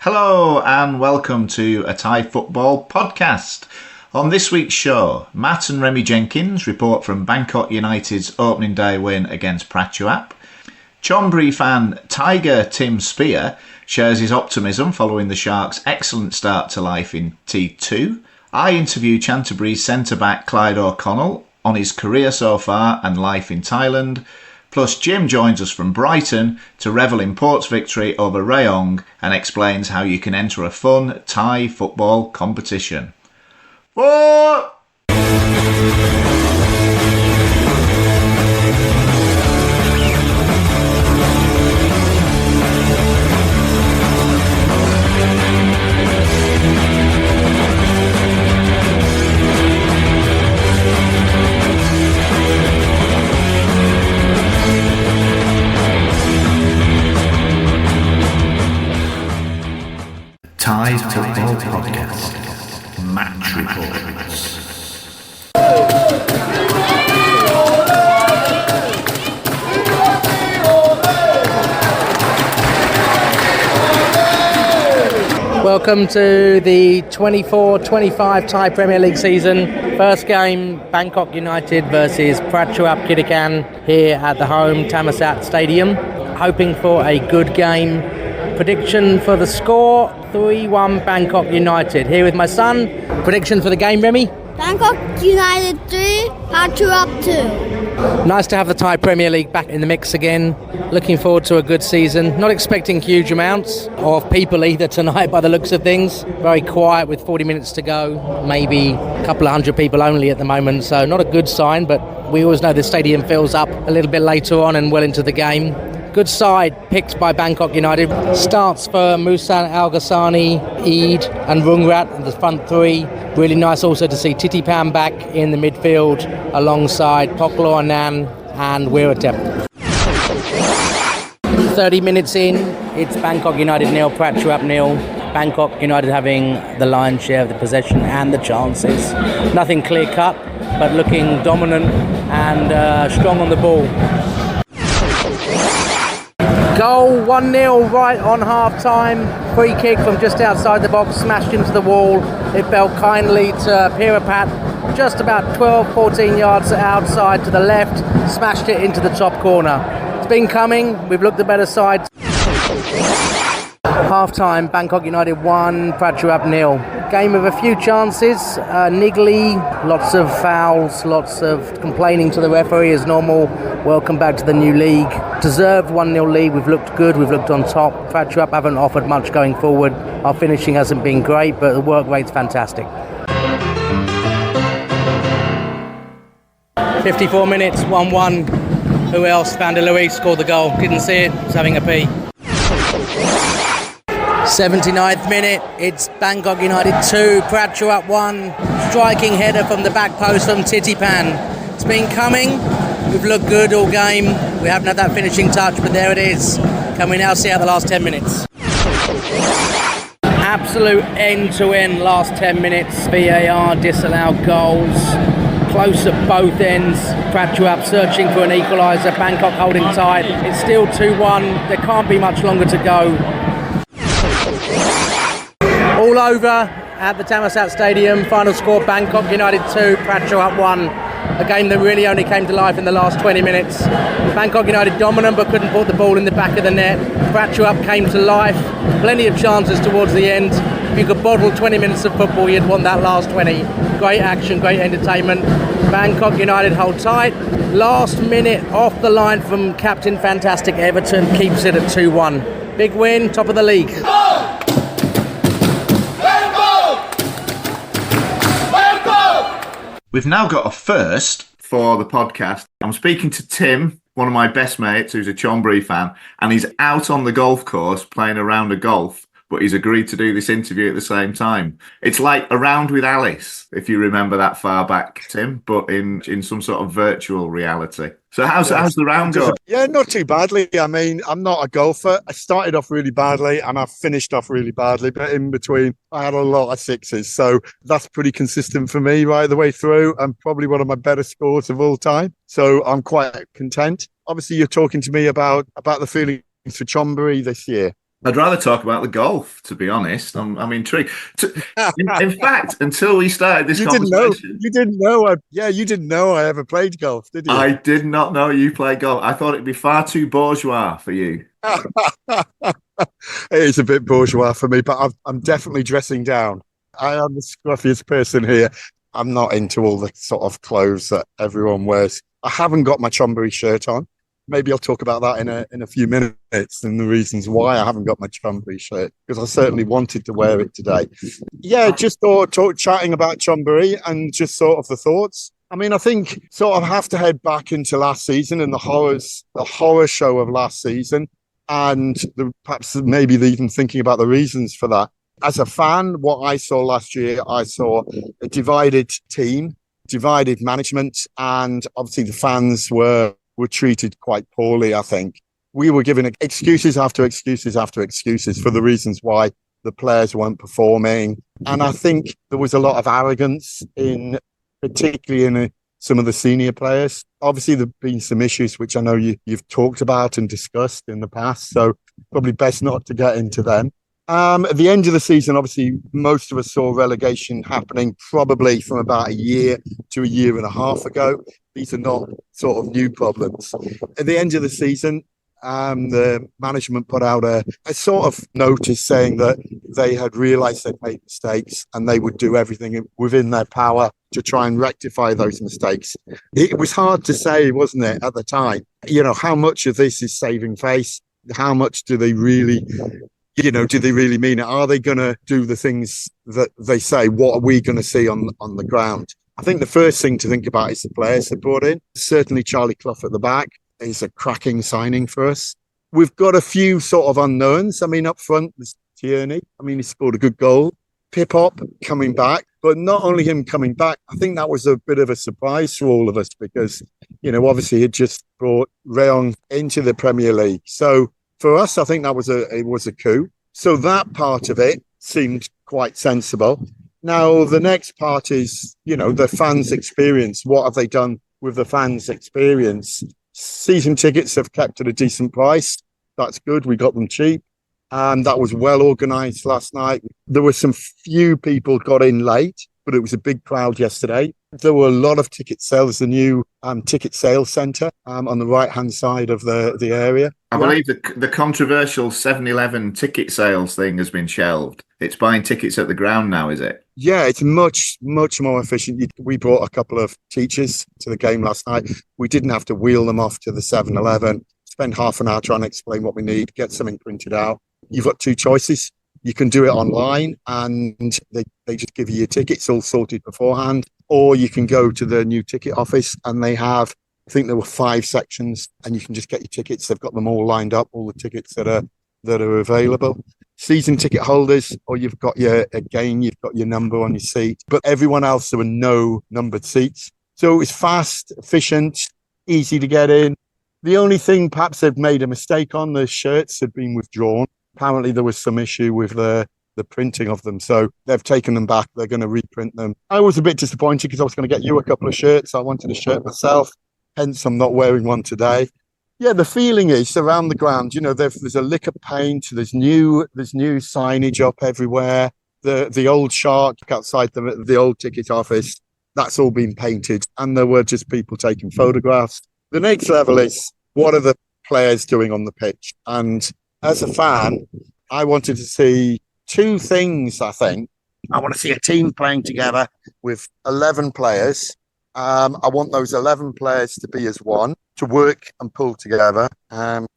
Hello and welcome to a Thai football podcast. On this week's show, Matt and Remi Jenkins report from Bangkok Utd's opening day win against Prachuap. Chonburi fan Tiger Tim Spear shares his optimism following the Sharks' excellent start to life in T2. I interview Chantaburi centre-back Clyde O'Connell on his career so far and life in Thailand. Plus, Jim joins us from Brighton to revel in Port's victory over Rayong and explains how you can enter a fun Thai football competition. FORE! Thai Football Podcast, Match Reports. Welcome to the 24-25 Thai Premier League season. First game, Bangkok Utd versus Prachuap here at the home Thammasat Stadium. Hoping for a good game. Prediction for the score, 3-1 Bangkok Utd. Here with my son. Prediction for the game, Remi? Bangkok Utd 3, Prachuap 2. Nice to have the Thai Premier League back in the mix again. Looking forward to a good season. Not expecting huge amounts of people either tonight by the looks of things. Very quiet with 40 minutes to go. Maybe a couple of hundred people only at the moment, so not a good sign, but we always know the stadium fills up a little bit later on and well into the game. Good side picked by Bangkok Utd. Starts for Musan Al Ghassani, Eid and Rungrat in the front three. Really nice also to see Titipan back in the midfield alongside Poklo Anand and Wiratep. 30 minutes in, it's Bangkok Utd 0, Prachuap 0. Bangkok Utd having the lion's share of the possession and the chances. Nothing clear cut, but looking dominant and strong on the ball. Goal 1-0 right on half-time. Free kick from just outside the box, smashed into the wall. It fell kindly to Pirapat, just about 12-14 yards outside to the left, smashed it into the top corner. It's been coming, we've looked the better side. Half-time, Bangkok Utd 1, Prachuap 0. Game of a few chances, niggly, lots of fouls, lots of complaining to the referee as normal. Welcome back to the new league. Deserved 1-0 lead, we've looked good, we've looked on top. Prachuap haven't offered much going forward. Our finishing hasn't been great, but the work rate's fantastic. 54 minutes, 1-1. Who else? Van der Luis scored the goal. Didn't see it, was having a pee. 79th minute, it's Bangkok Utd 2, Prachuap 1. Striking header from the back post from Titipan. It's been coming, we've looked good all game. We haven't had that finishing touch, but there it is. Can we now see out the last 10 minutes? Absolute end-to-end last 10 minutes. VAR disallowed goals. Close at both ends. Prachuap searching for an equaliser. Bangkok holding tight. It's still 2-1. There can't be much longer to go. All over at the Thammasat Stadium. Final score, Bangkok Utd 2, Prachuap 1. A game that really only came to life in the last 20 minutes. Bangkok Utd dominant but couldn't put the ball in the back of the net. Prachuap came to life. Plenty of chances towards the end. If you could bottle 20 minutes of football, you'd want that last 20. Great action, great entertainment. Bangkok Utd hold tight. Last minute off the line from Captain Fantastic Everton keeps it at 2-1. Big win, top of the league. We've now got a first for the podcast. I'm speaking to Tim, one of my best mates, who's a Chonburi fan, and he's out on the golf course playing a round of golf, but he's agreed to do this interview at the same time. It's like A Round with Alice, if you remember that far back, Tim, but in some sort of virtual reality. So how's the round going? Yeah, not too badly. I mean, I'm not a golfer. I started off really badly and I finished off really badly, but in between I had a lot of sixes. So that's pretty consistent for me right the way through, and probably one of my better scores of all time. So I'm quite content. Obviously, you're talking to me about the feelings for Chonburi this year. I'd rather talk about the golf, to be honest. I'm intrigued. In fact, until we started this conversation, you didn't know. You didn't know I ever played golf, did you? I did not know you play golf. I thought it'd be far too bourgeois for you. It is a bit bourgeois for me, but I'm definitely dressing down. I am the scruffiest person here. I'm not into all the sort of clothes that everyone wears. I haven't got my Chonburi shirt on. Maybe I'll talk about that in a few minutes and the reasons why I haven't got my Chonburi shirt, because I certainly wanted to wear it today. Yeah, just chatting about Chonburi and just sort of the thoughts. I mean, I think sort of have to head back into last season and the horror show of last season, and perhaps maybe even thinking about the reasons for that. As a fan, what I saw last year, I saw a divided team, divided management, and obviously the fans were treated quite poorly, I think. We were given excuses after excuses after excuses for the reasons why the players weren't performing. And I think there was a lot of arrogance particularly in some of the senior players. Obviously, there have been some issues which I know you've talked about and discussed in the past, so probably best not to get into them. At the end of the season, obviously, most of us saw relegation happening probably from about a year to a year and a half ago. These are not sort of new problems. At the end of the season, the management put out a sort of notice saying that they had realised they'd made mistakes and they would do everything within their power to try and rectify those mistakes. It was hard to say, wasn't it, at the time? You know, how much of this is saving face? How much do they really mean it? Are they going to do the things that they say? What are we going to see on the ground? I think the first thing to think about is the players they brought in. Certainly Charlie Clough at the back is a cracking signing for us. We've got a few sort of unknowns. I mean, up front, there's Tierney. I mean, he scored a good goal. Pip-Hop coming back. But not only him coming back, I think that was a bit of a surprise to all of us because, obviously he'd just brought Rayong into the Premier League. So for us, I think that was a coup. So that part of it seemed quite sensible. Now, the next part is, the fans' experience. What have they done with the fans' experience? Season tickets have kept at a decent price. That's good. We got them cheap. And that was well organised last night. There were some few people got in late, but it was a big crowd yesterday. There were a lot of ticket sales. The new ticket sales centre on the right-hand side of the area. I believe the controversial 7-Eleven ticket sales thing has been shelved. It's buying tickets at the ground now, is it? Yeah, it's much, much more efficient. We brought a couple of teachers to the game last night. We didn't have to wheel them off to the 7-Eleven, spend half an hour trying to explain what we need, get something printed out. You've got two choices. You can do it online and they just give you your tickets all sorted beforehand, or you can go to the new ticket office and they have, I think there were 5 sections and you can just get your tickets. They've got them all lined up, all the tickets that are available. Season ticket holders, or you've got your number on your seat, but everyone else, there were no numbered seats. So it was fast, efficient, easy to get in. The only thing perhaps they've made a mistake on, the shirts had been withdrawn. Apparently there was some issue with the printing of them. So they've taken them back. They're going to reprint them. I was a bit disappointed because I was going to get you a couple of shirts. I wanted a shirt myself. Hence, I'm not wearing one today. Yeah, the feeling is around the ground, there's a lick of paint. There's new signage up everywhere. The old shark outside the old ticket office, that's all been painted. And there were just people taking photographs. The next level is, what are the players doing on the pitch? And as a fan, I wanted to see 2 things, I think. I want to see a team playing together with 11 players. I want those 11 players to be as one, to work and pull together. Thank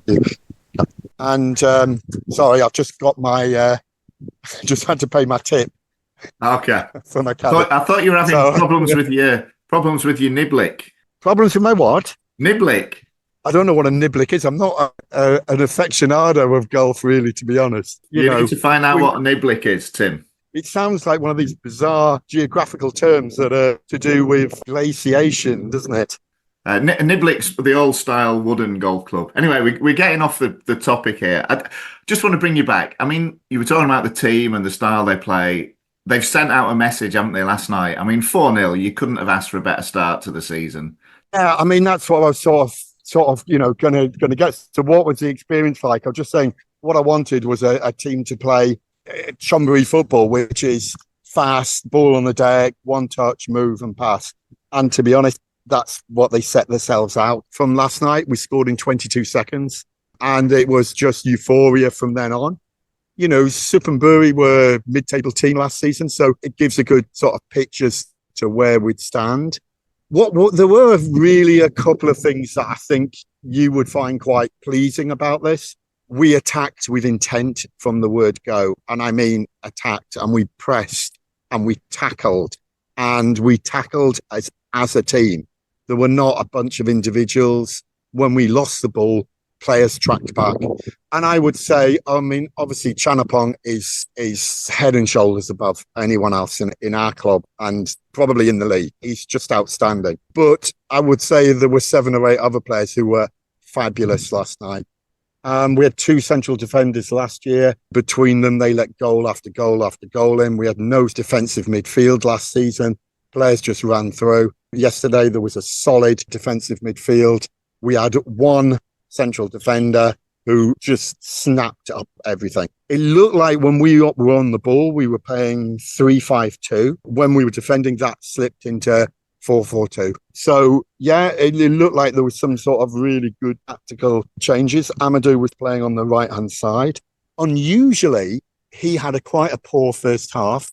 you. And sorry, I've just got my, just had to pay my tip. Okay. For my I thought you were having problems with your niblick. Problems with my what? Niblick. I don't know what a niblick is. I'm not an aficionado of golf, really, to be honest. You need to find out what a niblick is, Tim. It sounds like one of these bizarre geographical terms that are to do with glaciation, doesn't it? Niblick's the old-style wooden golf club. Anyway, we're getting off the topic here. I just want to bring you back. I mean, you were talking about the team and the style they play. They've sent out a message, haven't they, last night? I mean, 4-0, you couldn't have asked for a better start to the season. Yeah, I mean, that's what I was sort of going to get to. What was the experience like? I was just saying, what I wanted was a team to play Chonburi football, which is fast, ball on the deck, one touch, move and pass. And to be honest, that's what they set themselves out from last night. We scored in 22 seconds and it was just euphoria from then on. You know, Chantaburi were mid-table team last season, so it gives a good sort of pictures to where we'd stand. There were really a couple of things that I think you would find quite pleasing about this. We attacked with intent from the word go, and I mean attacked, and we pressed and we tackled as a team. There were not a bunch of individuals. When we lost the ball, players tracked back. And I would say, I mean, obviously Chanapong is head and shoulders above anyone else in our club and probably in the league. He's just outstanding. But I would say there were 7 or 8 other players who were fabulous last night. We had 2 central defenders last year. Between them, they let goal after goal after goal in. We had no defensive midfield last season. Players just ran through. Yesterday, there was a solid defensive midfield. We had 1 central defender who just snapped up everything. It looked like when we were on the ball, we were playing 3-5-2. When we were defending, that slipped into 4-4-2. So, yeah, it looked like there was some sort of really good tactical changes. Amadou was playing on the right-hand side. Unusually, he had quite a poor first half,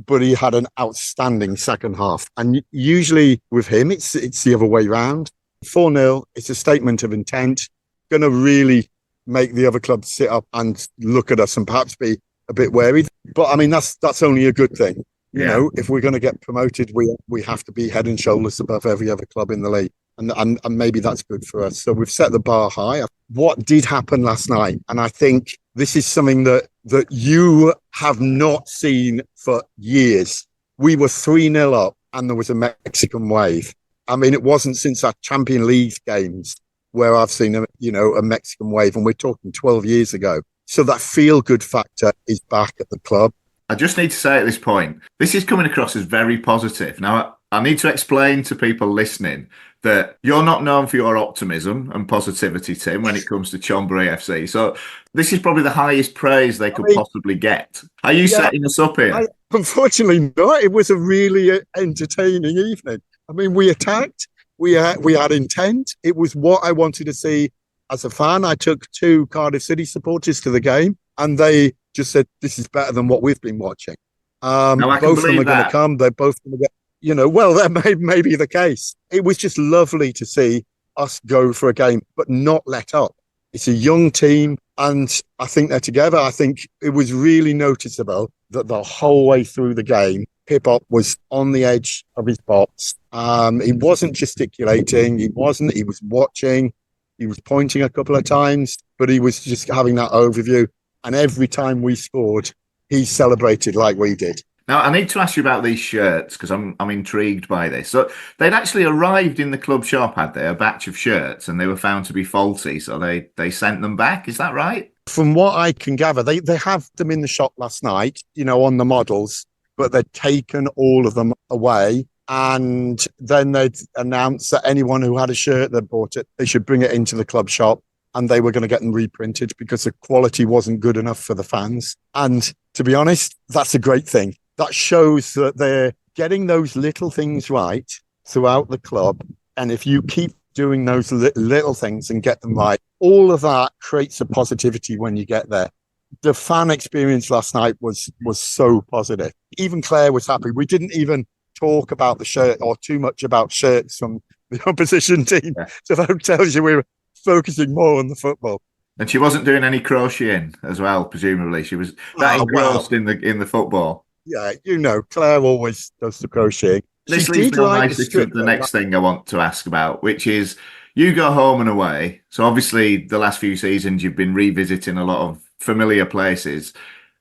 but he had an outstanding second half. And usually with him, it's the other way round. 4-0, it's a statement of intent. Going to really make the other clubs sit up and look at us and perhaps be a bit wary. But I mean, that's only a good thing. You know, if we're going to get promoted, we have to be head and shoulders above every other club in the league. And maybe that's good for us. So we've set the bar high. What did happen last night? And I think this is something that you have not seen for years. We were 3-0 up and there was a Mexican wave. I mean, it wasn't since our Champions League games where I've seen a Mexican wave, and we're talking 12 years ago. So that feel-good factor is back at the club. I just need to say at this point, this is coming across as very positive. Now, I need to explain to people listening that you're not known for your optimism and positivity, Tim, when it comes to Chonburi FC. So this is probably the highest praise they could possibly get. Are you setting us up here? Unfortunately not. It was a really entertaining evening. I mean, we attacked. We had intent. It was what I wanted to see as a fan. I took 2 Cardiff City supporters to the game, and they just said, this is better than what we've been watching. Both of them are going to come. They're both going to get, well, that may be the case. It was just lovely to see us go for a game, but not let up. It's a young team, and I think they're together. I think it was really noticeable that the whole way through the game, Pip-Up was on the edge of his box. He wasn't gesticulating. He was watching. He was pointing a couple of times, but he was just having that overview. And every time we scored, he celebrated like we did. Now, I need to ask you about these shirts because I'm intrigued by this. So they'd actually arrived in the club shop, had they, a batch of shirts, and they were found to be faulty. So they sent them back. Is that right? From what I can gather, they have them in the shop last night, on the models, but they'd taken all of them away. And then they'd announced that anyone who had a shirt that bought it, they should bring it into the club shop, and they were going to get them reprinted because the quality wasn't good enough for the fans. And to be honest, that's a great thing. That shows that they're getting those little things right throughout the club. And if you keep doing those little things and get them right, all of that creates a positivity when you get there. The fan experience last night was so positive. Even Claire was happy. We didn't even talk about the shirt or too much about shirts from the opposition team. Yeah. So that tells you we were focusing more on the football. And she wasn't doing any crocheting as well, presumably. She was that engrossed in the football. Yeah, Claire always does the crocheting. This leads me nicely to the next thing I want to ask about, which is you go home and away. So obviously the last few seasons you've been revisiting a lot of familiar places.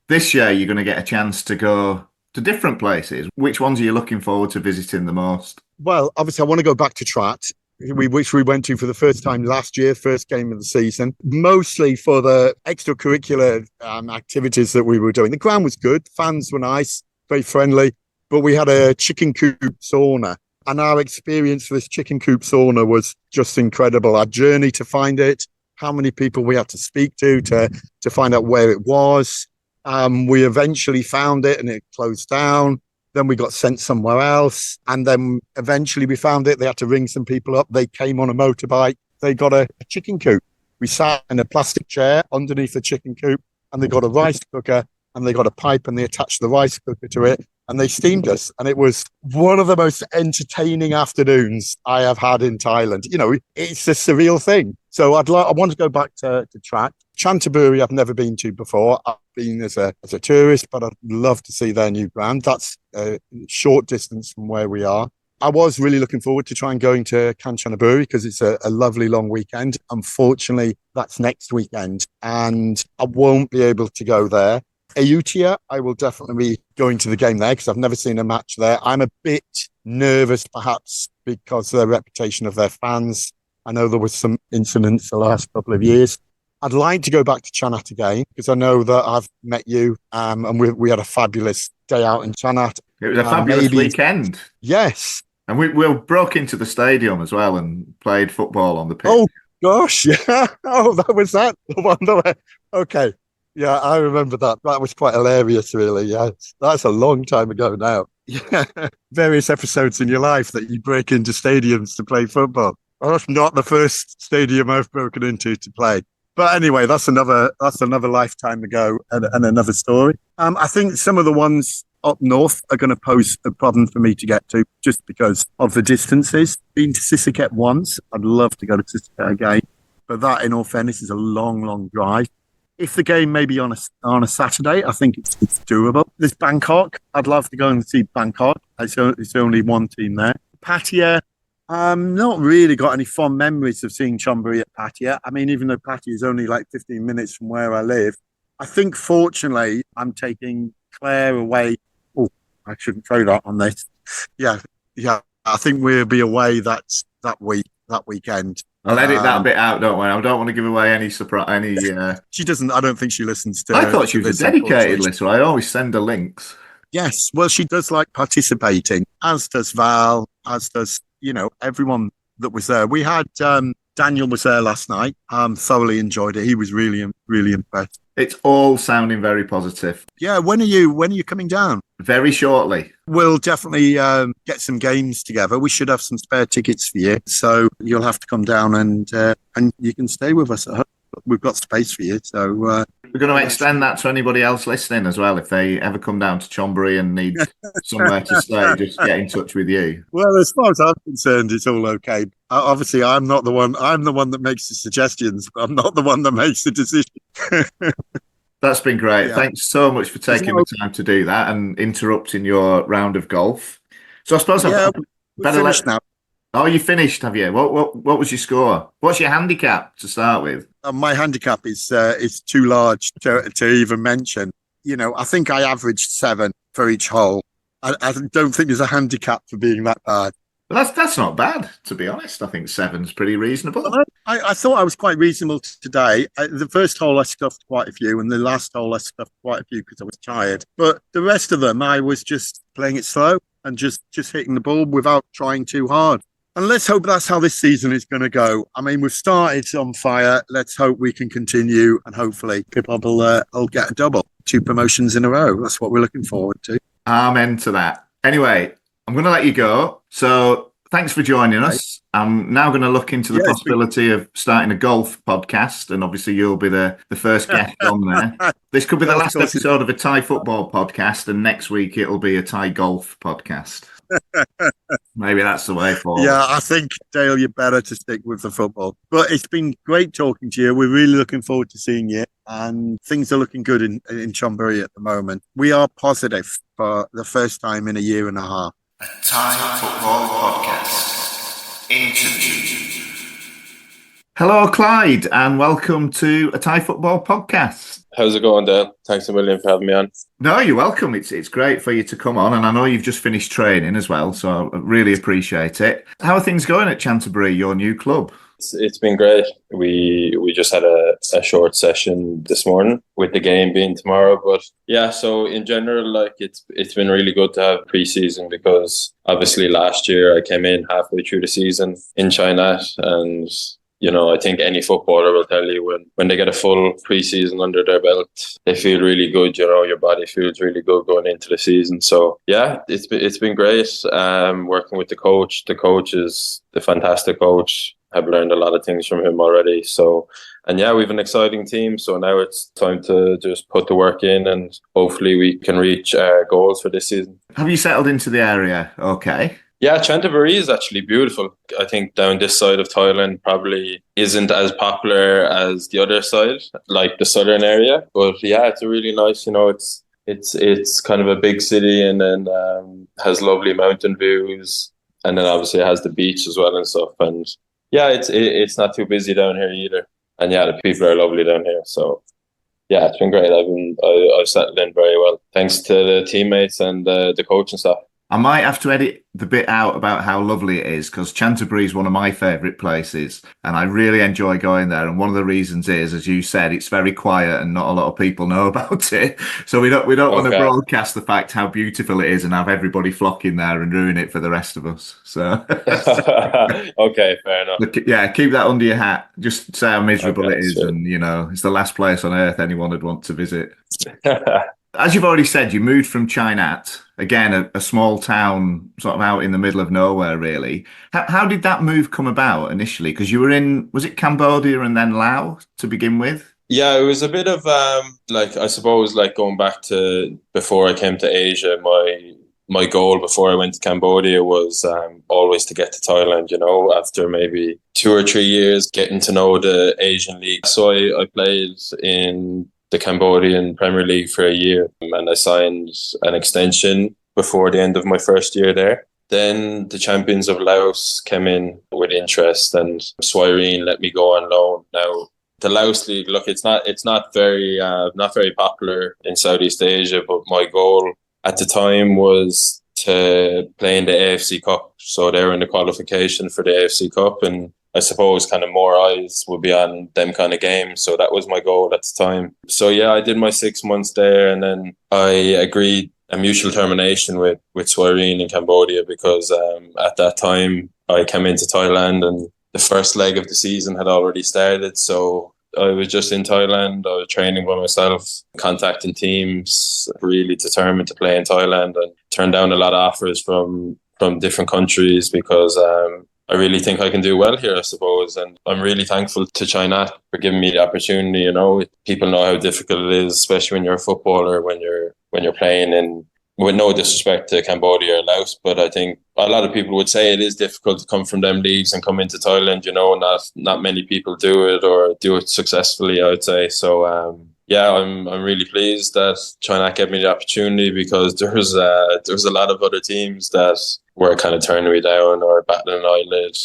This year you're going to get a chance to go to different places. Which ones are you looking forward to visiting the most? Well, obviously I want to go back to Trat, which we went to for the first time last year, first game of the season, mostly for the extracurricular activities that we were doing. The ground was good, fans were nice, very friendly, but we had a chicken coop sauna, and our experience for this chicken coop sauna was just incredible. Our journey to find it, how many people we had to speak to find out where it was. We eventually found it and it closed down. Then we got sent somewhere else. And then eventually we found it. They had to ring some people up. They came on a motorbike. They got a chicken coop. We sat in a plastic chair underneath the chicken coop, and they got a rice cooker and they got a pipe and they attached the rice cooker to it and they steamed us. And it was one of the most entertaining afternoons I have had in Thailand. You know, it's a surreal thing. So I want to go back to track. Chantaburi I've never been to before. I've been as a tourist, but I'd love to see their new ground. That's a short distance from where we are. I was really looking forward to trying going to Chantaburi because it's a lovely long weekend. Unfortunately, that's next weekend and I won't be able to go there. Ayutthaya, I will definitely be going to the game there because I've never seen a match there. I'm a bit nervous perhaps because of the reputation of their fans. I know there was some incidents the last couple of years. I'd like to go back to Chanat again because I know that I've met you and we had a fabulous day out in Chanat. It was a fabulous weekend. Yes. And we broke into the stadium as well and played football on the pitch. Oh, gosh. Yeah. Oh, that was that. Okay. Yeah, I remember that. That was quite hilarious, really. Yeah, that's a long time ago now. Yeah. Various episodes in your life that you break into stadiums to play football. Well, that's not the first stadium I've broken into to play. But anyway, that's another lifetime ago and another story. I think some of the ones up north are going to pose a problem for me to get to just because of the distances. Been to Sisaket once. I'd love to go to Sisaket again. But that, in all fairness, is a long, long drive. If the game may be on a Saturday, I think it's doable. There's Bangkok. I'd love to go and see Bangkok. It's only one team there. Pattaya. Not really got any fond memories of seeing Chonburi at Pattaya. I mean, even though Pattaya is only like 15 minutes from where I live, I think fortunately I'm taking Claire away. Oh, I shouldn't throw that on this. Yeah. I think we'll be away that weekend. I'll edit that bit out, don't worry. I don't want to give away any surprise. She doesn't. I don't think she listens to. I thought she was a dedicated listener. I always send her links. Yes, well, she does like participating, as does Val, as does everyone that was there. We had Daniel was there last night. Thoroughly enjoyed it. He was really impressed. It's all sounding very positive. Yeah, when are you coming down? Very shortly. We'll definitely get some games together. We should have some spare tickets for you, so you'll have to come down and you can stay with us at home. We've got space for you, so we're going to extend that to anybody else listening as well. If they ever come down to Chonburi and need somewhere to stay, just get in touch with you. Well, as far as I'm concerned, it's all okay. Obviously, I'm not the one. I'm the one that makes the suggestions, but I'm not the one that makes the decision. That's been great. Yeah. Thanks so much for taking the time to do that and interrupting your round of golf. So I suppose I've better now. Oh, you finished, have you? What was your score? What's your handicap to start with? My handicap is too large to even mention. I think I averaged 7 for each hole. I don't think there's a handicap for being that bad. Well, that's not bad, to be honest. I think 7's pretty reasonable. I thought I was quite reasonable today. The first hole I scuffed quite a few, and the last hole I scuffed quite a few because I was tired. But the rest of them, I was just playing it slow and just hitting the ball without trying too hard. And let's hope that's how this season is going to go. I mean, we've started on fire. Let's hope we can continue and hopefully people will get a double. 2 promotions in a row. That's what we're looking forward to. Amen to that. Anyway, I'm going to let you go. So thanks for joining us. I'm now going to look into the possibility of starting a golf podcast. And obviously you'll be the first guest on there. This could be the last episode of a Thai football podcast. And next week it'll be a Thai golf podcast. Maybe that's the way forward. Yeah, I think, Dale, you're better to stick with the football. But it's been great talking to you. We're really looking forward to seeing you. And things are looking good in Chonburi at the moment. We are positive for the first time in a year and a half. A Thai football podcast. Interview. Hello, Clyde, and welcome to a Thai football podcast. How's it going, Dale? Thanks a million for having me on. No, you're welcome. It's great for you to come on, and I know you've just finished training as well, so I really appreciate it. How are things going at Chantaburi, your new club? It's been great. We just had a short session this morning with the game being tomorrow, but yeah. So in general, it's been really good to have pre-season because obviously last year I came in halfway through the season in China and I think any footballer will tell you when they get a full pre-season under their belt, they feel really good. Your body feels really good going into the season. So yeah, it's been great. Working with the coach. The coach is the fantastic coach. I've learned a lot of things from him already. So, and yeah, we have an exciting team. So now it's time to just put the work in, and hopefully we can reach our goals for this season. Have you settled into the area? Okay. Yeah, Chantaburi is actually beautiful. I think down this side of Thailand probably isn't as popular as the other side, like the southern area. But yeah, it's a really nice, it's kind of a big city, and then has lovely mountain views, and then obviously it has the beach as well and stuff. And yeah, it's not too busy down here either. And yeah, the people are lovely down here. So yeah, it's been great. I've settled in very well, thanks to the teammates and the coach and stuff. I might have to edit the bit out about how lovely it is, because Chantaburi is one of my favourite places and I really enjoy going there. And one of the reasons is, as you said, it's very quiet and not a lot of people know about it. So we don't want to broadcast the fact how beautiful it is and have everybody flocking there and ruin it for the rest of us. So okay, fair enough. Look, yeah, keep that under your hat. Just say how miserable it is, sure. And it's the last place on earth anyone would want to visit. As you've already said, you moved from Chainat, again, a small town sort of out in the middle of nowhere, really. How did that move come about initially? Because you were was it Cambodia and then Laos to begin with? Yeah, it was a bit of, I suppose, going back to before I came to Asia, my goal before I went to Cambodia was always to get to Thailand, after maybe 2 or 3 years getting to know the Asian League. So I played in the Cambodian Premier League for a year, and I signed an extension before the end of my first year there. Then the champions of Laos came in with interest, and Swaireen let me go on loan. Now the Laos League, look, it's not very popular in Southeast Asia, but my goal at the time was to play in the AFC Cup. So they were in the qualification for the AFC Cup, and I suppose kind of more eyes would be on them kind of games. So that was my goal at the time. So yeah, I did my 6 months there, and then I agreed a mutual termination with Swaireen in Cambodia, because at that time I came into Thailand and the first leg of the season had already started. So I was just in Thailand. I was training by myself, contacting teams, really determined to play in Thailand, and turned down a lot of offers from different countries, because I really think I can do well here, I suppose. And I'm really thankful to China for giving me the opportunity. People know how difficult it is, especially when you're a footballer, when you're playing in, with no disrespect to Cambodia or Laos, but I think a lot of people would say it is difficult to come from them leagues and come into Thailand. Not many people do it, or do it successfully, I would say. So yeah, I'm really pleased that China gave me the opportunity, because there's a lot of other teams that were kind of turning me down or batting an eyelid.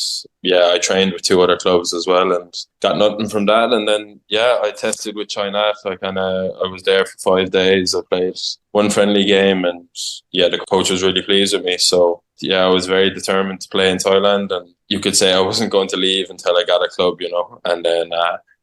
Yeah, I trained with 2 other clubs as well and got nothing from that. And then yeah, I tested with China. I was there for 5 days. I played 1 friendly game, and yeah, the coach was really pleased with me. So yeah, I was very determined to play in Thailand, and you could say I wasn't going to leave until I got a club, and then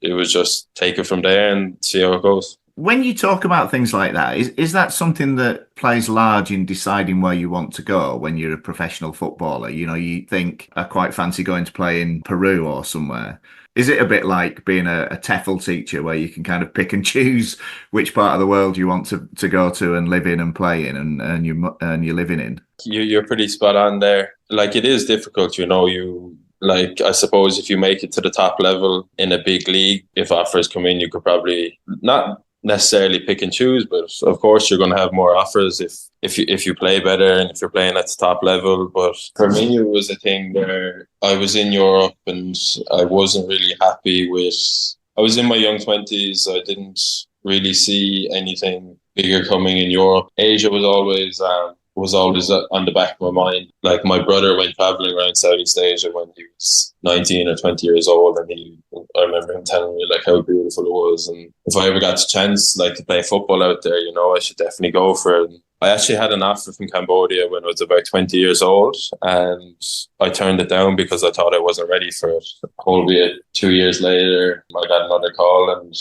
it was just take it from there and see how it goes. When you talk about things like that, is that something that plays large in deciding where you want to go when you're a professional footballer? You think, I quite fancy going to play in Peru or somewhere. Is it a bit like being a TEFL teacher, where you can kind of pick and choose which part of the world you want to go to and live in and play in and earn your living in? You're pretty spot on there. It is difficult, I suppose if you make it to the top level in a big league, if offers come in, you could probably not necessarily pick and choose, but of course you're going to have more offers if you play better and if you're playing at the top level. But for me, it was a thing where I was in Europe and I wasn't really happy I was in my young 20s. I didn't really see anything bigger coming in Europe. Asia was always on the back of my mind. My brother went traveling around Southeast Asia when he was 19 or 20 years old, and I remember him telling me how beautiful it was, and if I ever got the chance to play football out there, I should definitely go for it. I actually had an offer from Cambodia when I was about 20 years old, and I turned it down because I thought I wasn't ready for it. Albeit 2 years later, I got another call, and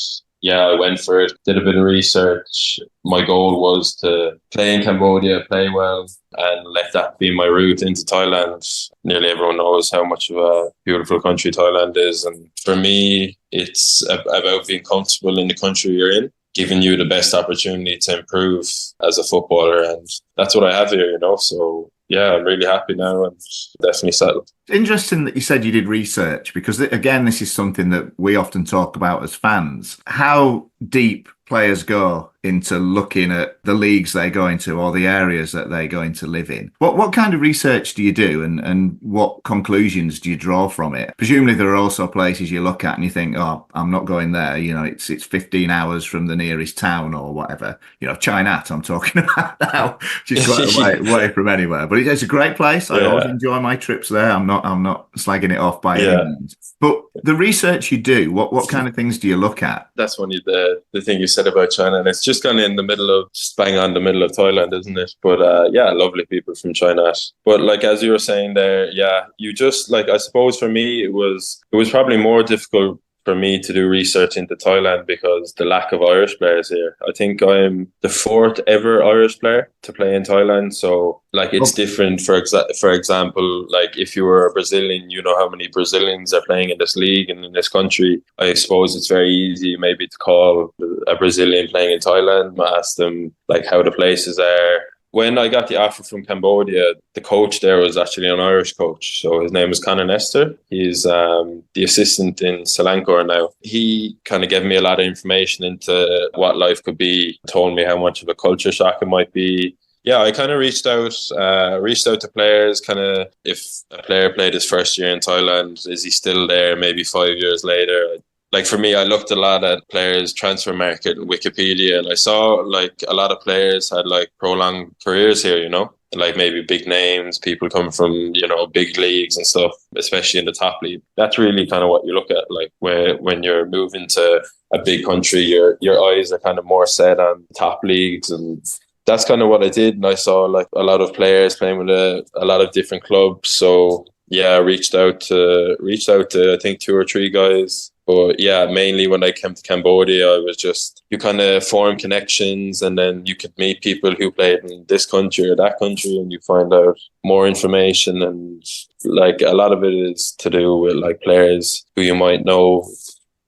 yeah, I went for it, did a bit of research. My goal was to play in Cambodia, play well, and let that be my route into Thailand. Nearly everyone knows how much of a beautiful country Thailand is. And for me, it's about being comfortable in the country you're in, giving you the best opportunity to improve as a footballer. And that's what I have here, So, yeah, I'm really happy now and definitely settled. Interesting that you said you did research, because again, this is something that we often talk about as fans. How deep players go into looking at the leagues they go into or the areas that they're going to live in. What kind of research do you do, and what conclusions do you draw from it? Presumably there are also places you look at and you think, oh, I'm not going there. It's 15 hours from the nearest town or whatever. Chinat I'm talking about now, which is quite away from anywhere. But it's a great place. I always enjoy my trips there. I'm not slagging it off by any means. But the research you do, what kind of things do you look at? That's funny, the thing you said about China, and it's just gone in the middle of, just bang on the middle of Thailand, isn't it? But lovely people from China. But like, as you were saying there, you just, like, I suppose for me, it was probably more difficult for me to do research into Thailand because the lack of Irish players here. I think I'm the fourth ever Irish player to play in Thailand. So, like, it's different. For example, like, if you were a Brazilian, you know how many Brazilians are playing in this league and in this country. I suppose it's very easy maybe to call a Brazilian playing in Thailand, ask them, like, how the places are. When I got the offer from Cambodia, the coach there was actually an Irish coach. So his name was Conor Nestor. He's the assistant in Selangor now. He kind of gave me a lot of information into what life could be, told me how much of a culture shock it might be. Yeah, I kind of reached out to players, kind of, if a player played his first year in Thailand, is he still there maybe 5 years later? Like, for me, I looked a lot at players' transfer market and Wikipedia, and I saw, like, a lot of players had, like, prolonged careers here, like maybe big names, people come from, big leagues and stuff, especially in the top league. That's really kind of what you look at, like, when you're moving to a big country, your eyes are kind of more set on top leagues, and that's kind of what I did. And I saw, like, a lot of players playing with a lot of different clubs. So yeah, I reached out to I think 2 or 3 guys. But yeah, mainly when I came to Cambodia, I was just, you kind of form connections, and then you could meet people who played in this country or that country, and you find out more information. And, like, a lot of it is to do with, like, players who you might know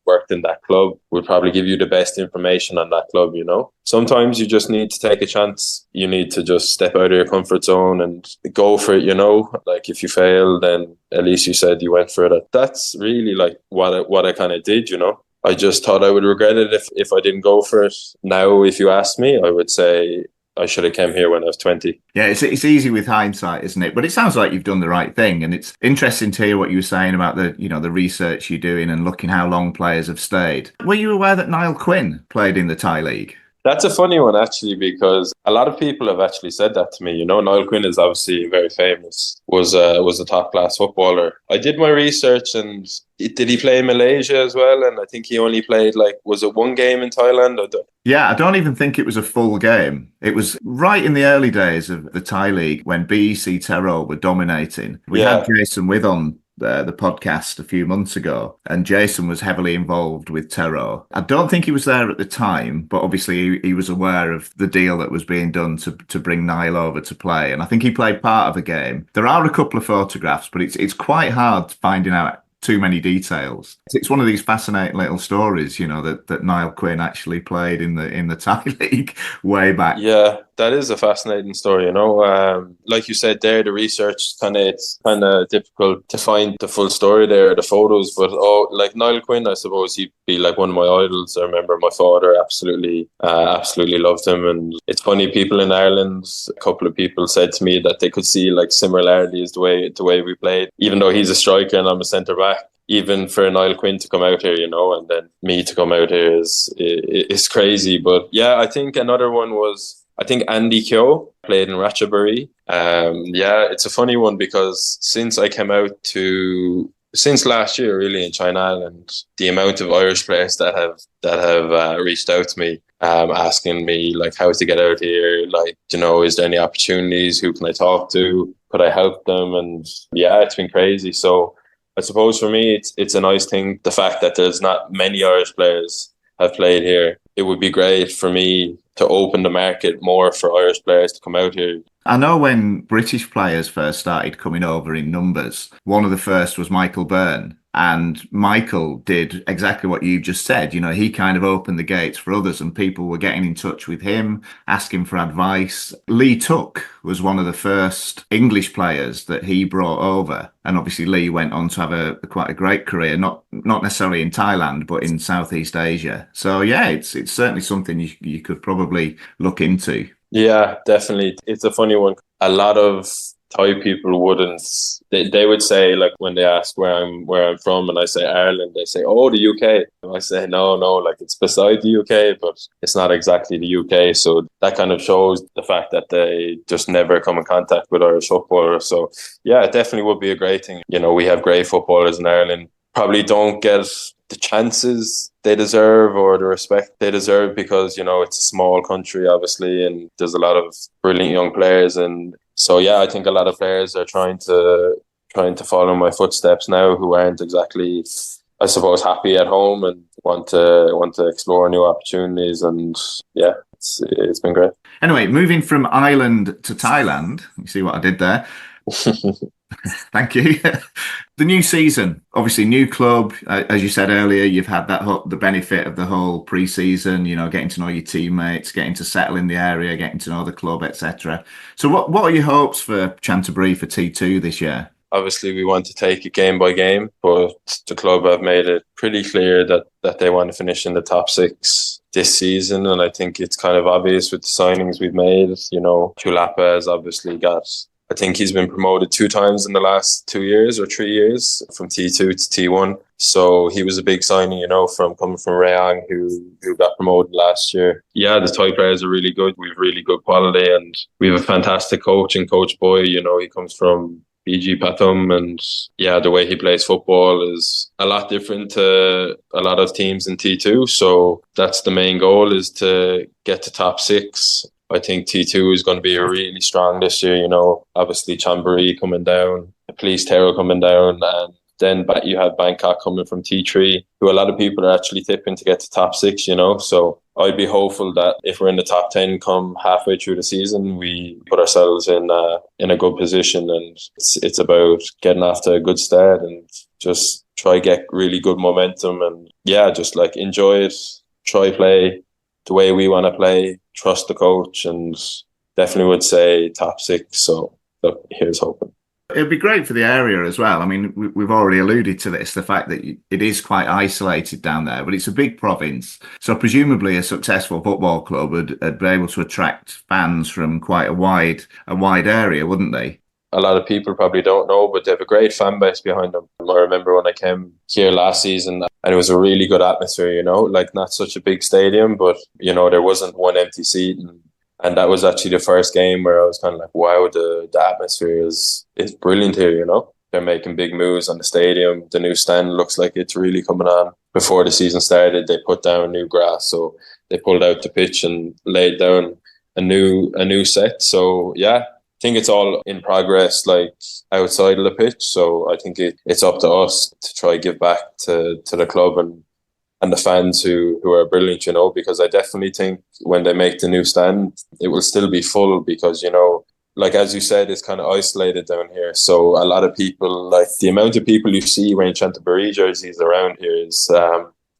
worked in that club would probably give you the best information on that club, Sometimes you just need to take a chance. You need to just step out of your comfort zone and go for it, Like, if you fail, then at least you said you went for it. That's really, like, what I kind of did, I just thought I would regret it if I didn't go for it. Now, if you ask me, I would say I should have come here when I was 20. Yeah, it's easy with hindsight, isn't it? But it sounds like you've done the right thing. And it's interesting to hear what you were saying about the research you're doing and looking how long players have stayed. Were you aware that Like Quinn played in the Thai league? That's a funny one, actually, because a lot of people have actually said that to me. Like Quinn is obviously very famous, was a top-class footballer. I did my research, and did he play in Malaysia as well? And I think he only played, like, was it 1 game in Thailand? Yeah, I don't even think it was a full game. It was right in the early days of the Thai league when BEC Terror were dominating. We had Jason with on the podcast a few months ago, and Jason was heavily involved with Terror. I don't think he was there at the time, but obviously he was aware of the deal that was being done to bring Niall over to play, and I think he played part of a game. There are a couple of photographs, but it's quite hard finding out too many details. It's one of these fascinating little stories, that Like Quinn actually played in the Thai league way back. Yeah, that is a fascinating story, Like you said there, the research it's kind of difficult to find the full story there, the photos. But like Like Quinn, I suppose he'd be like one of my idols. I remember my father absolutely loved him, and it's funny. People in Ireland, a couple of people said to me that they could see, like, similarities the way we played, even though he's a striker and I'm a centre back. Even for Like Quinn to come out here, and then me to come out here is crazy. But yeah, I think another one was, I think Andy Kyo played in Ratchaburi. It's a funny one because since last year, really, in China Island, the amount of Irish players that have reached out to me, asking me, like, how to get out here, like, is there any opportunities? Who can I talk to? Could I help them? And yeah, it's been crazy. So I suppose for me, it's a nice thing, the fact that there's not many Irish players have played here. It would be great for me to open the market more for Irish players to come out here. I know when British players first started coming over in numbers, one of the first was Michael Byrne. And Michael did exactly what you just said. You know, he kind of opened the gates for others and people were getting in touch with him, asking for advice. Lee Tuck was one of the first English players that he brought over. And obviously Lee went on to have quite a great career, not necessarily in Thailand, but in Southeast Asia. So yeah, it's certainly something you could probably look into. Yeah, definitely. It's a funny one. A lot of Thai people wouldn't. They would say, like, when they ask where I'm from, and I say Ireland, they say, "Oh, the UK." And I say, "No, like it's beside the UK, but it's not exactly the UK." So that kind of shows the fact that they just never come in contact with Irish footballers. So yeah, it definitely would be a great thing. You know, we have great footballers in Ireland. Probably don't get the chances they deserve or the respect they deserve because, you know, it's a small country, obviously, and there's a lot of brilliant young players. And so, yeah, I think a lot of players are trying to follow in my footsteps now who aren't exactly, I suppose, happy at home and want to explore new opportunities. And yeah, it's been great. Anyway, moving from Ireland to Thailand, you see what I did there? Thank you. The new season, obviously new club, as you said earlier, you've had the benefit of the whole pre-season, you know, getting to know your teammates, getting to settle in the area, getting to know the club, etc. So what are your hopes for Chantaburi for T2 this year? Obviously, we want to take it game by game, but the club have made it pretty clear that they want to finish in the top 6 this season. And I think it's kind of obvious with the signings we've made. You know, Chulapa has obviously got, I think he's been promoted 2 times in the last 2 years or 3 years from T2 to T1. So he was a big signing, you know, coming from Rayong, who got promoted last year. Yeah, the Thai players are really good. We have really good quality and we have a fantastic coach in Coach Boy. You know, he comes from BG Pathum, and yeah, the way he plays football is a lot different to a lot of teams in T2. So that's the main goal, is to get to top 6. I think T2 is going to be really strong this year. You know, obviously Chonburi coming down, Police Terror coming down, and then you have Bangkok coming from T3, who a lot of people are actually tipping to get to top 6, you know. So I'd be hopeful that if we're in the top 10 come halfway through the season, we put ourselves in a good position. And it's about getting off to a good start and just try get really good momentum and, yeah, just like enjoy it, try play the way we want to play, trust the coach, and definitely would say top 6. So look, here's hoping. It'd be great for the area as well. I mean, we've already alluded to this, the fact that it is quite isolated down there, but it's a big province. So presumably a successful football club would be able to attract fans from quite a wide area, wouldn't they? A lot of people probably don't know, but they have a great fan base behind them. I remember when I came here last season and it was a really good atmosphere, you know, like not such a big stadium, but, you know, there wasn't one empty seat. And that was actually the first game where I was kind of like, wow, the atmosphere is brilliant here, you know. They're making big moves on the stadium. The new stand looks like it's really coming on. Before the season started, they put down new grass. So they pulled out the pitch and laid down a new set. So, yeah, I think it's all in progress, like outside of the pitch. So I think it's up to us to try give back to the club and the fans who are brilliant, you know, because I definitely think when they make the new stand, it will still be full because, you know, like as you said, it's kind of isolated down here. So a lot of people, like the amount of people you see wearing Chantaburi jerseys around here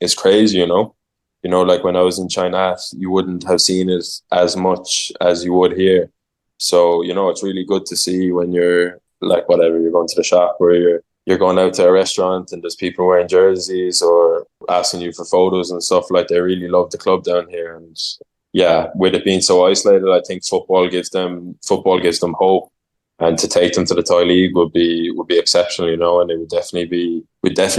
is crazy, you know. You know, like when I was in China, you wouldn't have seen it as much as you would here. So, you know, it's really good to see when you're like, whatever, you're going to the shop or you're going out to a restaurant and there's people wearing jerseys or asking you for photos and stuff. Like, they really love the club down here. And yeah, with it being so isolated, I think football gives them hope. And to take them to the Thai League would be exceptional, you know, and it would definitely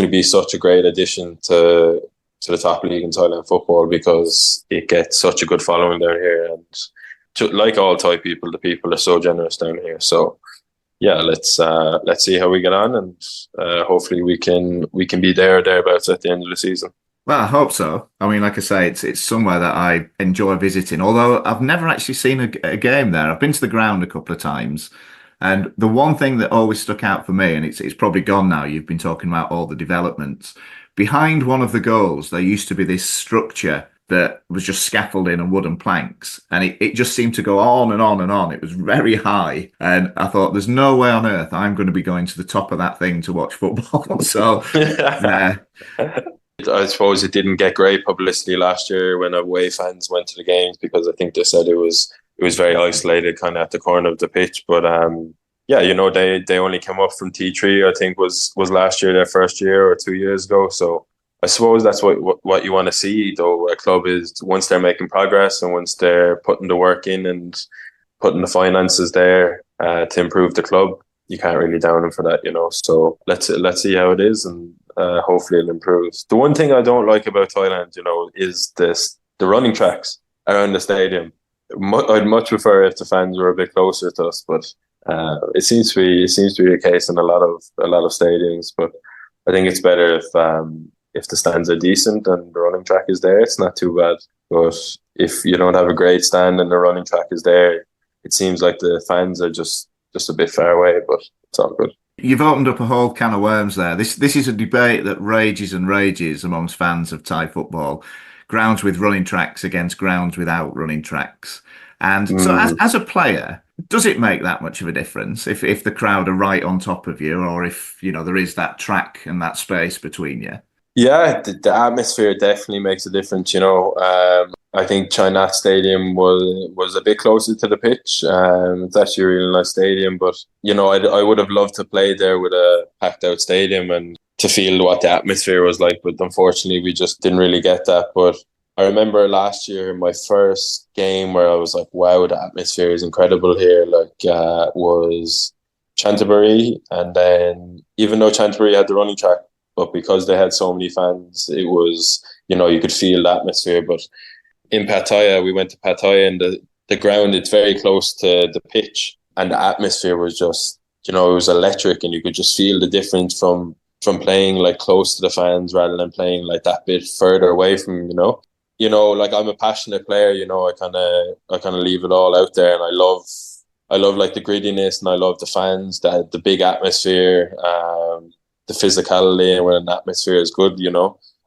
be such a great addition to the top league in Thailand football because it gets such a good following down here. And like all Thai people, the people are so generous down here. So yeah, let's see how we get on, and hopefully we can be there or thereabouts at the end of the season. Well, I hope so. I mean, like I say, it's somewhere that I enjoy visiting, although I've never actually seen a game there. I've been to the ground a couple of times, and the one thing that always stuck out for me, and it's probably gone now, you've been talking about all the developments, behind one of the goals, there used to be this structure that was just scaffolding and wooden planks. And it just seemed to go on and on and on. It was very high. And I thought, there's no way on earth I'm going to be going to the top of that thing to watch football. So, I suppose it didn't get great publicity last year when away fans went to the games, because I think they said it was very isolated kind of at the corner of the pitch. But yeah, they only came up from T3, I think was last year their first year or 2 years ago. So I suppose that's what you want to see, though. A club is, once they're making progress and once they're putting the work in and putting the finances there to improve the club, you can't really down them for that, So let's see how it is, and hopefully it improves. The one thing I don't like about Thailand, is the running tracks around the stadium. I'd much prefer if the fans were a bit closer to us, but it seems to be the case in a lot of stadiums. But I think it's better if the stands are decent and the running track is there. It's not too bad. But if you don't have a great stand and the running track is there, it seems like the fans are just a bit far away. But it's all good. You've opened up a whole can of worms there. This is a debate that rages and rages amongst fans of Thai football. Grounds with running tracks against grounds without running tracks. And so as a player, does it make that much of a difference if the crowd are right on top of you, or if, there is that track and that space between you? Yeah, the atmosphere definitely makes a difference, I think Chinat Stadium was a bit closer to the pitch. It's actually a really nice stadium, but, I would have loved to play there with a packed out stadium and to feel what the atmosphere was like, but unfortunately we just didn't really get that. But I remember last year, my first game where I was like, wow, the atmosphere is incredible here, was Chantaburi. And then even though Chantaburi had the running track, but because they had so many fans, it was, you could feel the atmosphere. But in Pattaya, we went to Pattaya, and the ground, it's very close to the pitch, and the atmosphere was just, it was electric, and you could just feel the difference from playing like close to the fans rather than playing like that bit further away from, like I'm a passionate player, I kind of leave it all out there, and I love like the grittiness, and I love the fans, the big atmosphere, the physicality, and when an atmosphere is good,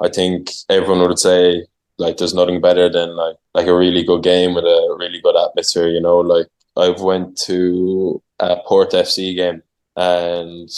I think everyone would say like there's nothing better than like a really good game with a really good atmosphere, like I've went to a Port FC game, and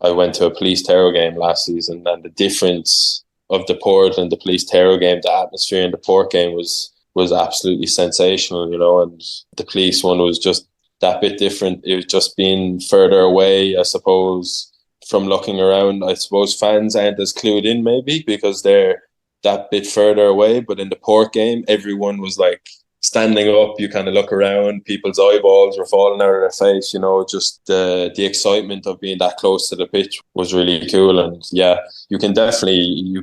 I went to a Police Taro game last season, and the difference of the Port and the Police Taro game, the atmosphere in the Port game was absolutely sensational, and the Police one was just that bit different. It was just being further away, I suppose, from looking around. I suppose fans aren't as clued in maybe because they're that bit further away, but in the Port game, everyone was like standing up. You kind of look around, people's eyeballs were falling out of their face, just the excitement of being that close to the pitch was really cool. And yeah, you can definitely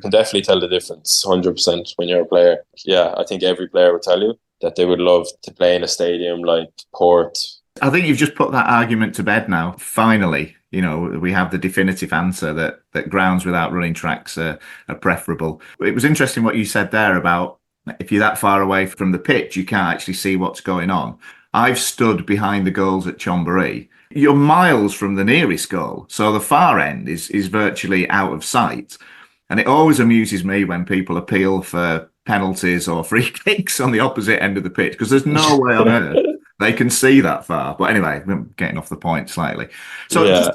tell the difference 100% when you're a player. Yeah, I think every player would tell you that they would love to play in a stadium like Port. I think you've just put that argument to bed now. Finally, we have the definitive answer that grounds without running tracks are preferable. It was interesting what you said there about if you're that far away from the pitch, you can't actually see what's going on. I've stood behind the goals at Chonburi. You're miles from the nearest goal, so the far end is virtually out of sight. And it always amuses me when people appeal for penalties or free kicks on the opposite end of the pitch, because there's no way on earth they can see that far. But anyway, I'm getting off the point slightly. So yeah.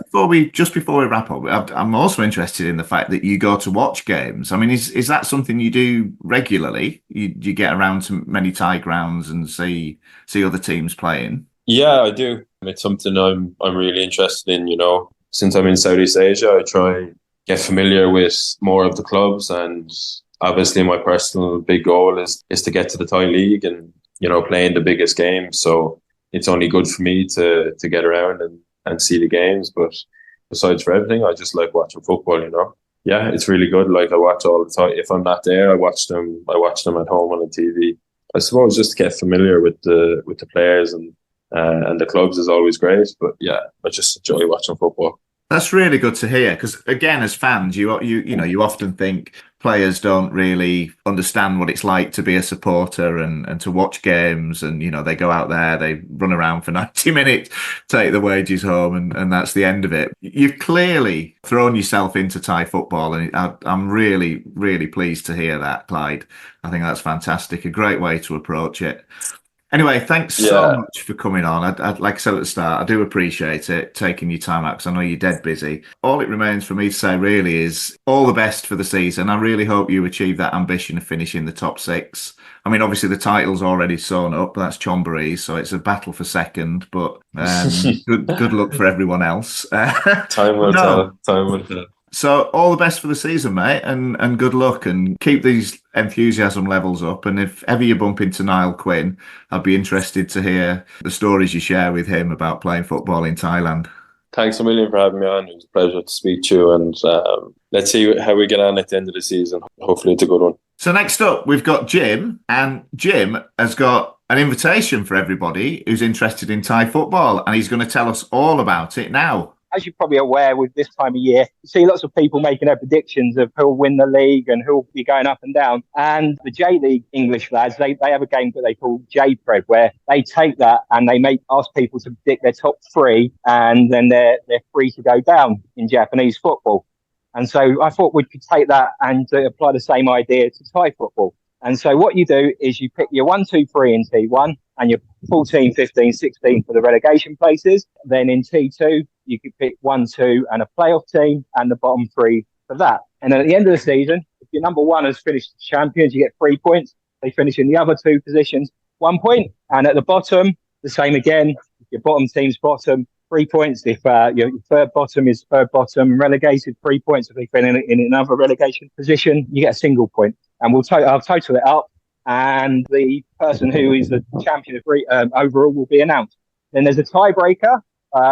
just before we wrap up, I'm also interested in the fact that you go to watch games. I mean, is that something you do regularly? You get around to many Thai grounds and see other teams playing? Yeah, I do. It's something I'm really interested in. Since I'm in Southeast Asia, I try get familiar with more of the clubs, and obviously my personal big goal is to get to the Thai league and playing the biggest games. So it's only good for me to get around and see the games. But besides for everything, I just like watching football, Yeah, it's really good. Like I watch all the time. If I'm not there, I watch them at home on the TV. I suppose just to get familiar with the players and the clubs is always great. But yeah, I just enjoy watching football. That's really good to hear because, again, as fans, you often think players don't really understand what it's like to be a supporter and to watch games, and they go out there, they run around for 90 minutes, take the wages home, and that's the end of it. You've clearly thrown yourself into Thai football, and I'm really, really pleased to hear that, Clyde. I think that's fantastic, a great way to approach it. Anyway, thanks so Yeah. much for coming on. Like I said at the start, I do appreciate it, taking your time out because I know you're dead busy. All it remains for me to say really is all the best for the season. I really hope you achieve that ambition of finishing the top six. I mean, obviously the title's already sewn up, but that's Chonburi, so it's a battle for second. But good luck for everyone else. Time will No. tell. Time will tell. So all the best for the season, mate, and good luck and keep these enthusiasm levels up. And if ever you bump into Niall Quinn, I'd be interested to hear the stories you share with him about playing football in Thailand. Thanks a million for having me on. It was a pleasure to speak to you, and let's see how we get on at the end of the season. Hopefully it's a good one. So next up, we've got Jim, and Jim has got an invitation for everybody who's interested in Thai football, and he's going to tell us all about it now. As you're probably aware, with this time of year, you see lots of people making their predictions of who'll win the league and who'll be going up and down. And the J League English lads, they have a game that they call J-Pred, where they take that and they ask people to predict their top three, and then they're free to go down in Japanese football. And so I thought we could take that and apply the same idea to Thai football. And so what you do is you pick your 1, 2, 3 in T1 and your 14, 15, 16 for the relegation places. Then in T2, you could pick 1, 2 and a playoff team and the bottom 3 for that. And then at the end of the season, if your number 1 has finished champions, you get 3 points. They finish in the other 2 positions, 1 point. And at the bottom, the same again. If your bottom team's bottom, 3 points. If your third bottom is third bottom, relegated, 3 points. If they finish in another relegation position, you get a single point. And I'll total it up, and the person who is the champion of overall will be announced. Then there's a tiebreaker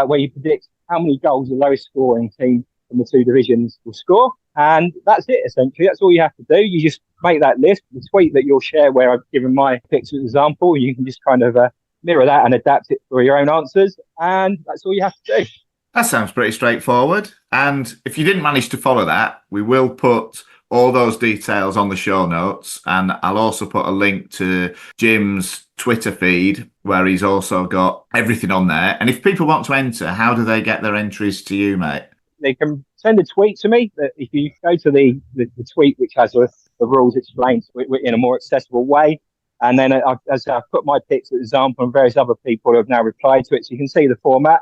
where you predict how many goals the lowest scoring team from the 2 divisions will score. And that's it, essentially. That's all you have to do. You just make that list. The tweet that you'll share where I've given my picks as an example, you can just kind of mirror that and adapt it for your own answers. And that's all you have to do. That sounds pretty straightforward. And if you didn't manage to follow that, we will put all those details on the show notes, and I'll also put a link to Jim's Twitter feed where he's also got everything on there. And if people want to enter, how do they get their entries to you, mate? They can send a tweet to me. If you go to the tweet, which has the rules explained in a more accessible way, and then as I've put my picks as an example, and various other people have now replied to it, so you can see the format.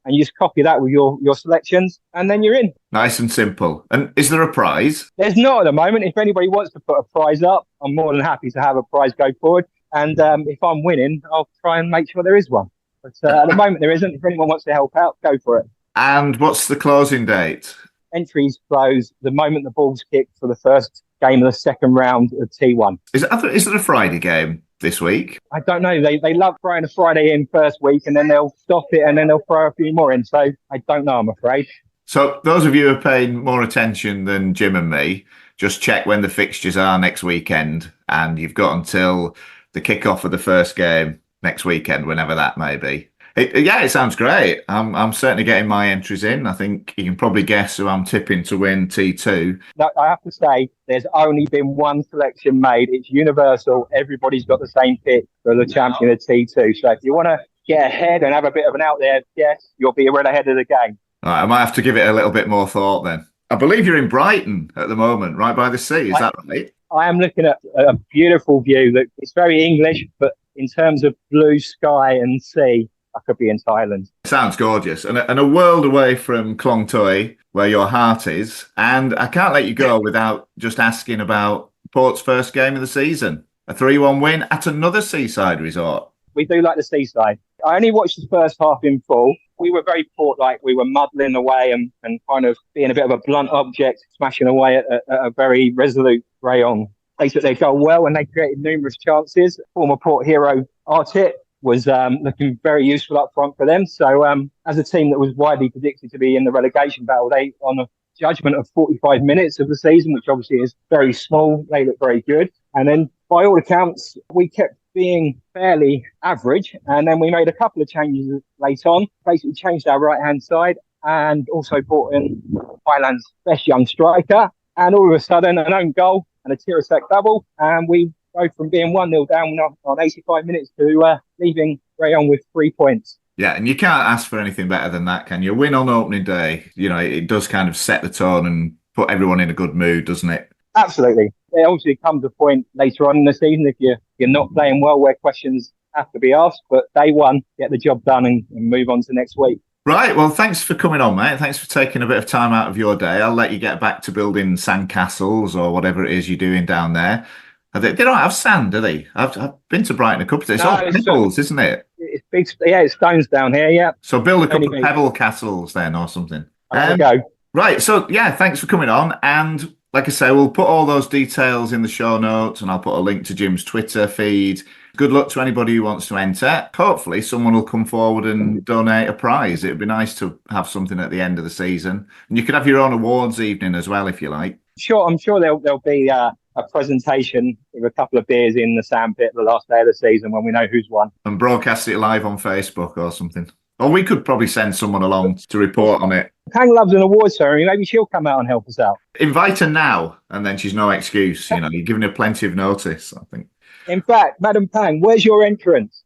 And you just copy that with your selections, and then you're in. Nice and simple. And is there a prize? There's not at the moment. If anybody wants to put a prize up, I'm more than happy to have a prize go forward. And if I'm winning, I'll try and make sure there is one. But at the moment, there isn't. If anyone wants to help out, go for it. And what's the closing date? Entries close the moment the ball's kicked for the first game of the second round of T1. Is it a Friday game this week? I don't know. They love throwing a Friday in first week, and then they'll stop it, and then they'll throw a few more in. So I don't know, I'm afraid. So those of you who are paying more attention than Jim and me, just check when the fixtures are next weekend, and you've got until the kickoff of the first game next weekend, whenever that may be. It sounds great. I'm certainly getting my entries in. I think you can probably guess who I'm tipping to win T2. No, I have to say, there's only been one selection made. It's universal. Everybody's got the same pick for the champion of T2. So if you want to get ahead and have a bit of an out there guess, you'll be well ahead of the game. All right, I might have to give it a little bit more thought then. I believe you're in Brighton at the moment, right by the sea. Is that right? I am looking at a beautiful view. That it's very English, but in terms of blue sky and sea, I could be in Thailand. Sounds gorgeous. And a world away from Klong Toi, where your heart is. And I can't let you go without just asking about Port's first game of the season. A 3-1 win at another seaside resort. We do like the seaside. I only watched the first half in full. We were very Port-like. We were muddling away and kind of being a bit of a blunt object, smashing away at a very resolute Rayong. They took their goal well and they created numerous chances. Former Port hero Artit was looking very useful up front for them. So as a team that was widely predicted to be in the relegation battle, they, on a judgment of 45 minutes of the season, which obviously is very small, they look very good. And then by all accounts, we kept being fairly average. And then we made a couple of changes late on, basically changed our right-hand side. and also brought in Thailand's best young striker. And all of a sudden, an own goal and a Tirasak double. And we go from being 1-0 down on 85 minutes to leaving Rayong with 3 points. Yeah, and you can't ask for anything better than that, can you? A win on opening day, it does kind of set the tone and put everyone in a good mood, doesn't it? Absolutely. There obviously comes a point later on in the season if you're not playing well where questions have to be asked. But day one, get the job done and move on to next week. Right, well, thanks for coming on, mate. Thanks for taking a bit of time out of your day. I'll let you get back to building sandcastles or whatever it is you're doing down there. They don't have sand, do they? I've been to Brighton a couple of days. It's all pebbles, isn't it? It's big, it's stones down here, yeah. So build a couple of pebble castles then or something. There we go. Right, so yeah, thanks for coming on. And like I say, we'll put all those details in the show notes and I'll put a link to Jim's Twitter feed. Good luck to anybody who wants to enter. Hopefully someone will come forward and donate a prize. It'd be nice to have something at the end of the season. And you could have your own awards evening as well if you like. Sure, I'm sure there'll be a presentation with a couple of beers in the sandpit the last day of the season when we know who's won. And broadcast it live on Facebook or something. Or we could probably send someone along to report on it. Pang loves an awards ceremony. Maybe she'll come out and help us out. Invite her now, and then she's no excuse. You're giving her plenty of notice, I think. In fact, Madam Pang, where's your entrance?